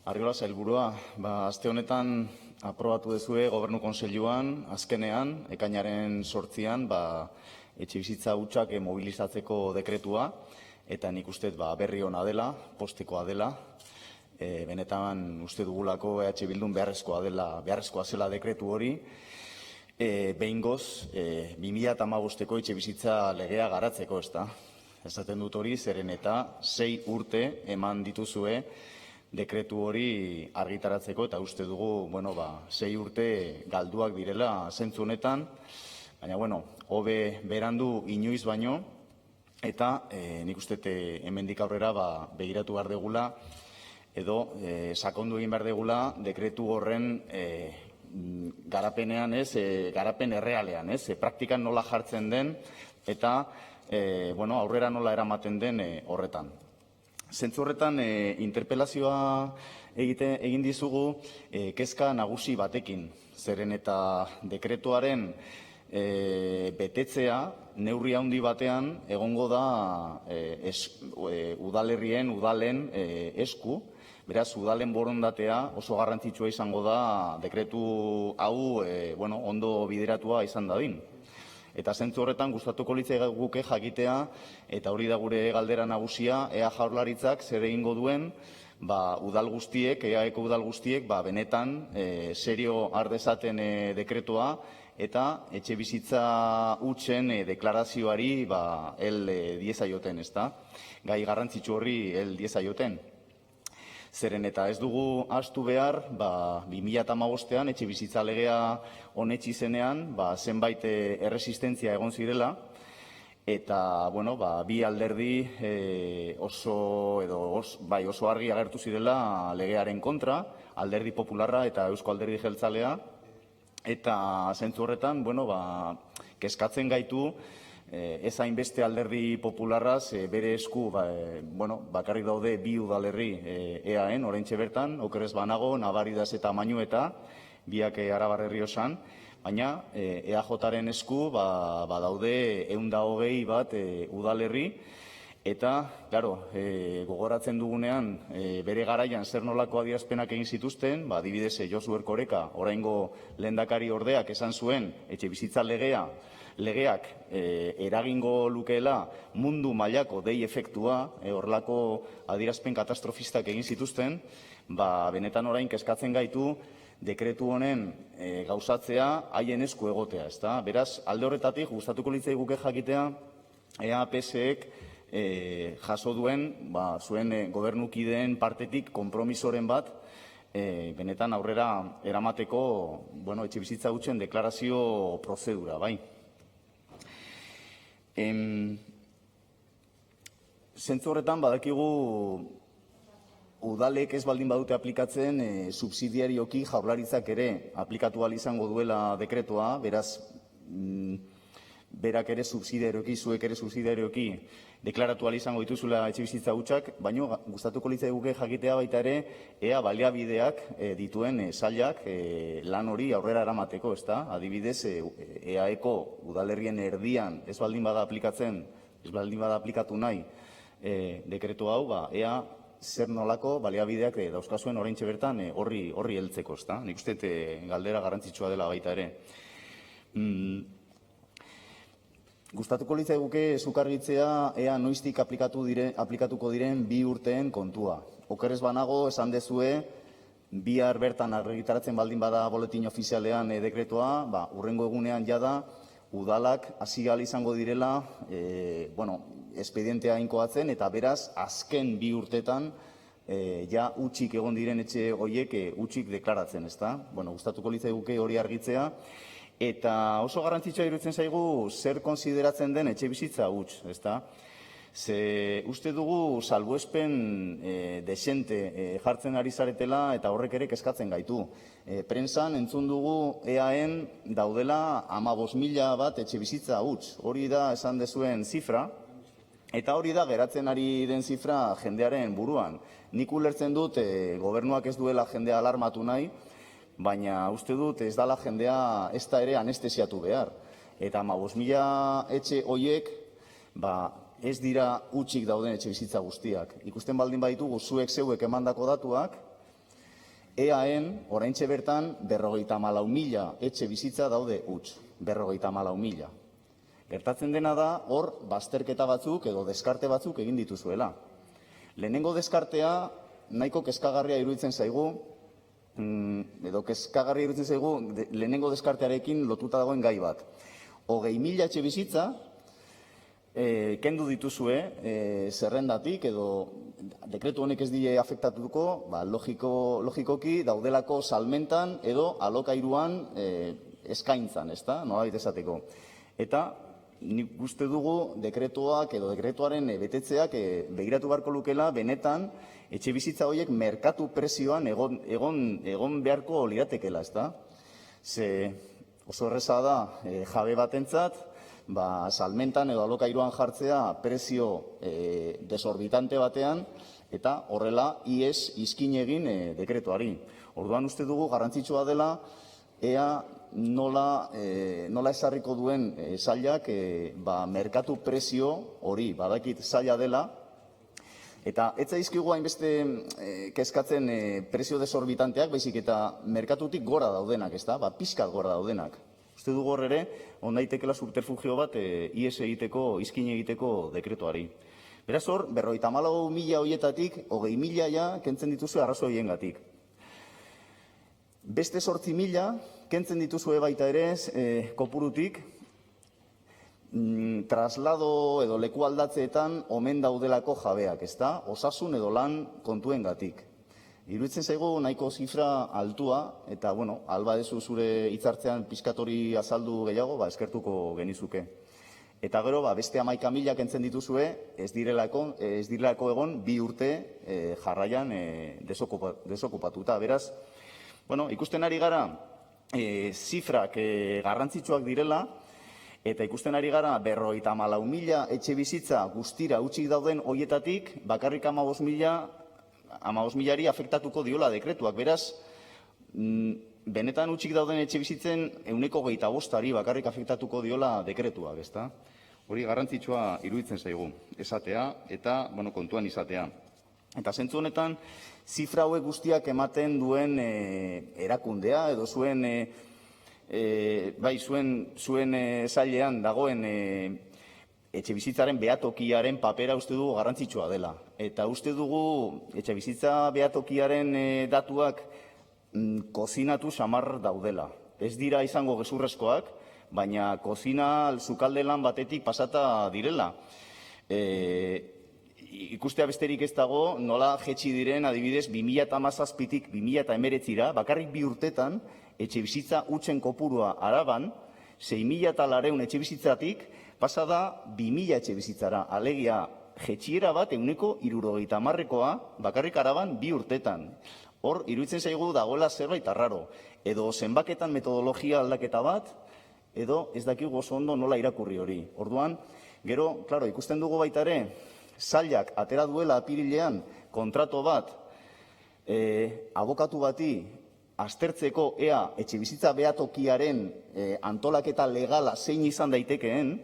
Arriola sailburua, aste honetan aprobatu duzue Gobernu Kontseiluan, azkenean, ekainaren 8an, etxebizitza hutsak mobilizatzeko dekretua, eta nik uste berri ona dela, postekoa dela, benetan uste dugulako EH Bildun beharrezkoa zela dekretu hori, behingoz 2015ko etxebizitza legea garatzeko, ezta? Esaten dut hori, zeren eta 6 urte eman dituzue dekretu hori argitaratzeko, eta uste dugu, 6 urte galduak direla zentzu honetan, baina, hobe berandu inoiz baino, eta nik uste hemendik aurrera begiratu behar degula, edo sakondu egin behar degula dekretu horren garapenean, garapen errealean, praktikan nola jartzen den, eta aurrera nola eramaten den horretan. Zentzu horretan, interpelazioa egin dizugu kezka nagusi batekin, zeren eta dekretuaren betetzea neurri handi batean egongo da udalen esku. Beraz, udalen borondatea oso garrantzitsua izango da dekretu hau ondo bideratua izan dadin. Eta zentzu horretan gustatuko litzaiguke jakitea, eta hori da gure galdera nagusia, ea Jaurlaritzak zer egingo duen udal guztiek, EAeko udal guztiek, benetan serio har dezaten dekretua, eta etxebizitza hutsen deklarazioari hel diezaioten, ezta? Gai garrantzitsu horri hel diezaioten. Zeren eta ez dugu ahaztu behar, 2015an etxebizitza legea onetsi zenean, zenbait erresistentzia egon zirela, eta, bi alderdi oso argi agertu zirela legearen kontra, Alderdi Popularra eta Eusko Alderdi Jeltzalea, eta zentzu horretan, kezkatzen gaitu, ez hainbeste Alderdi Popularraz bere esku bakarrik daude bi udalerri EAen, oraintxe bertan, okerez banago, Nabaridas eta Mañueta, biak Arabar Errioxan, baina EAJaren esku daude 120 bat udalerri, eta, gogoratzen dugunean, bere garaian zer nolako adierazpenak egin zituzten, adibidez Josu Erkoreka, oraingo lehendakari ordeak esan zuen etxebizitza legeak eragingo lukeela mundu mailako dei efektua, horrelako adierazpen katastrofistak egin zituzten, benetan orain kezkatzen gaitu dekretu honen gauzatzea haien esku egotea, ezta? Beraz, alde horretatik gustatuko litzaiguke jakitea ea PSek jaso duen zuen gobernukideen partetik konpromisoren bat benetan aurrera eramateko etxebizitza hutsen deklarazio prozedura, bai. Zentzu horretan badakigu udalek ez baldin badute aplikatzen subsidiarioki Jaurlaritzak ere aplikatu ahal izango duela dekretua, beraz berak ere subsidiarioki, zuek ere subsidiarioki deklaratu ahal izango dituzula etxebizitza hutsak, baina gustatuko litzaiguke jakitea baita ere ea baliabideak dituen sailak lan hori aurrera eramateko, ezta? Adibidez, EAeko udalerrien erdian ez baldin bada aplikatu nahi dekretu hau, ea zer nolako baliabideak dauzkazuen oraintxe bertan horri heltzeko, ezta? Nik uste galdera garrantzitsua dela baita ere. Gustatuko litzaiguke zuk argitzea ea noiztik aplikatuko diren 2 urteen kontua. Okerez banago esan dezue, bihar bertan argitaratzen baldin bada boletin ofizialean dekretua, hurrengo egunean jada udalak hasi ahal izango direla, espedientea inkoatzen, eta beraz azken 2 urtetan ja utzik egon diren etxe horiek utzik deklaratzen, ezta? Gustatuko litzaiguke hori argitzea. Eta oso garrantzitsua iruditzen zaigu zer konsideratzen den etxebizitza huts, ezta? Ze uste dugu salbuespen desente jartzen ari zaretela eta horrek ere kezkatzen gaitu. Prentsan entzun dugu EAen daudela 15.000 bat etxebizitza huts. Hori da esan dezuen zifra, eta hori da geratzen ari den zifra jendearen buruan. Nik ulertzen dut gobernuak ez duela jendea alarmatu nahi, baina uste dut ez dala jendea ez da ere anestesiatu behar. Eta 15.000 etxe horiek, ez dira utzik dauden etxebizitza guztiak. Ikusten baldin baditugu zuek zeuek emandako datuak, EAen, oraintxe bertan, 54.000 etxe bizitza daude huts, 54.000. Gertatzen dena da, hor, bazterketa batzuk edo deskarte batzuk egin dituzuela. Lehenengo deskartea, nahiko kezkagarria iruditzen zaigu, lehenengo deskartearekin lotuta dagoen gai bat. 20.000 etxe bizitza, kendu dituzue zerrendatik edo dekretu honek ez die afektatuko, logikoki daudelako salmentan edo alokairuan eskaintzan, ezta? Nolabait esateko. Eta nik uste dugu dekretuak edo dekretuaren betetzeak begiratu beharko lukela benetan etxe bizitza horiek merkatu prezioan egon beharko liratekela, ezta? Ze oso erreza da jabe batentzat, salmentan edo alokairuan jartzea prezio desorbitante batean, eta horrela ies izkin egin dekretuari. Orduan uste dugu garrantzitsua dela, ea nola esarriko duen sailak merkatu prezio hori, badakit saila dela, eta ez zaizkigu hainbeste kezkatzen prezio desorbitanteak, baizik eta merkatutik gora daudenak, ezta? Pixkat gora daudenak. Uste dugu hor ere, on daitekela subterfugio bat ies egiteko, izkin egiteko dekretuari. Beraz hor, 54.000 horietatik, 20.000 ja kentzen dituzue arrazoi horiengatik. Beste 8.000 kentzen dituzue baita ere kopurutik, traslado edo leku aldatzeetan omen daudelako jabeak, ezta? Osasun edo lan kontuengatik. Iruditzen zaigu nahiko zifra altua, eta, alba dezu zure hitzartzean pixkatori azaldu gehiago, eskertuko genizuke. Eta gero, beste 11.000 kentzen dituzue, ez direlako egon 2 urte jarraian desokupatuta. Beraz, ikusten ari gara zifrak garrantzitsuak direla, eta ikusten ari gara 54.000 etxe bizitza guztira utzik dauden hoietatik, bakarrik 15.000 afektatuko diola dekretuak. Beraz, benetan utzik dauden etxe bizitzen 25%ari bakarrik afektatuko diola dekretuak, ezta? Hori garrantzitsua iruditzen zaigu, esatea eta, kontuan izatea. Eta zentzu honetan, zifra hauek guztiak ematen duen erakundea edo zuen sailean dagoen etxe bizitzaren behatokiaren papera uste dugu garrantzitsua dela. Eta uste dugu etxe bizitza behatokiaren datuak kozinatu samar daudela. Ez dira izango gezurrezkoak, baina kozina sukalde lan batetik pasata direla. Ikustea besterik ez dago, nola jetxi diren adibidez 2017tik 2019ra, bakarrik 2 urtetan etxe bizitza hutsen kopurua Araban, 6.200 etxe bizitzatik, pasada 2.000 etxe bizitzara. Alegia, jetxiera bat 70%koa bakarrik Araban 2 urtetan. Hor, iruditzen zaigu dagoela zerbait arraro. Edo zenbaketan metodologia aldaketa bat, edo ez dakigu oso ondo nola irakurri hori. Orduan, gero, klaro, ikusten dugu baita ere, sailak atera duela apirilean kontrato bat abokatu bati aztertzeko ea etxebizitza behatokiaren antolaketa legala zein izan daitekeen,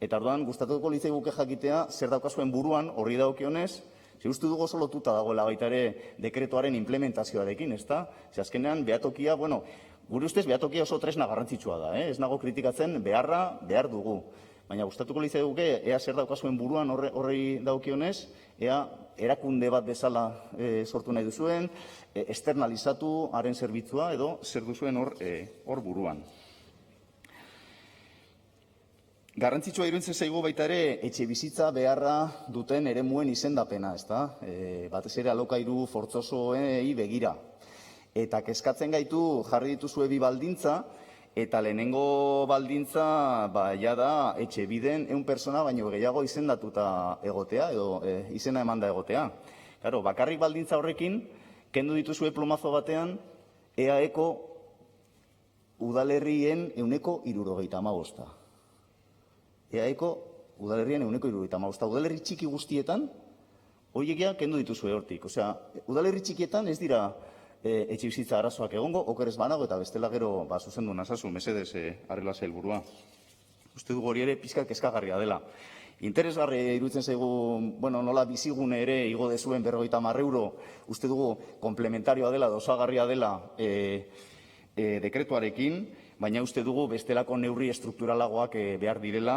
eta orduan gustatuko litzaiguke jakitea zer daukazuen buruan horri dagokionez, ze uste dugu oso lotuta dagoela baita ere dekretuaren implementazioarekin, ezta? Ze azkenean behatokia, gure ustez behatokia oso tresna garrantzitsua da, ez nago kritikatzen behar dugu. Baina gustatuko litzaiguke ea zer daukazuen buruan horri dagokionez, ea erakunde bat bezala sortu nahi duzuen, externalizatu haren zerbitzua edo zer duzuen hor buruan. Garrantzitsua iruditzen zaigu baita ere etxe bizitza beharra duten eremuen izendapena, ezta? Batez ere alokairu fortzosoei begira. Eta kezkatzen gaitu jarri dituzue 2 baldintza, eta lehenengo baldintza da etxe biden 100 persona baino gehiago izendatuta egotea edo izena emanda egotea. Claro, bakarrik baldintza horrekin, kendu dituzue plumazo batean, EAeko udalerrien 75%. EAeko udalerrien 75%. Udalerri txiki guztietan, horiek kendu dituzue hortik. Osea, udalerri txikietan ez dira etxe bizitza arazoak egongo, okerez banago, eta bestela gero zuzendu nazazu, mesedez arrela sailburua. Uste dugu hori ere pixka kezkagarria dela. Interesgarri iruditzen zaigu, nola bizigune ere igo dezuen 50 euro, uste dugu komplementarioa dela, osagarria dela dekretuarekin, baina uste dugu bestelako neurri estrukturalagoak behar direla.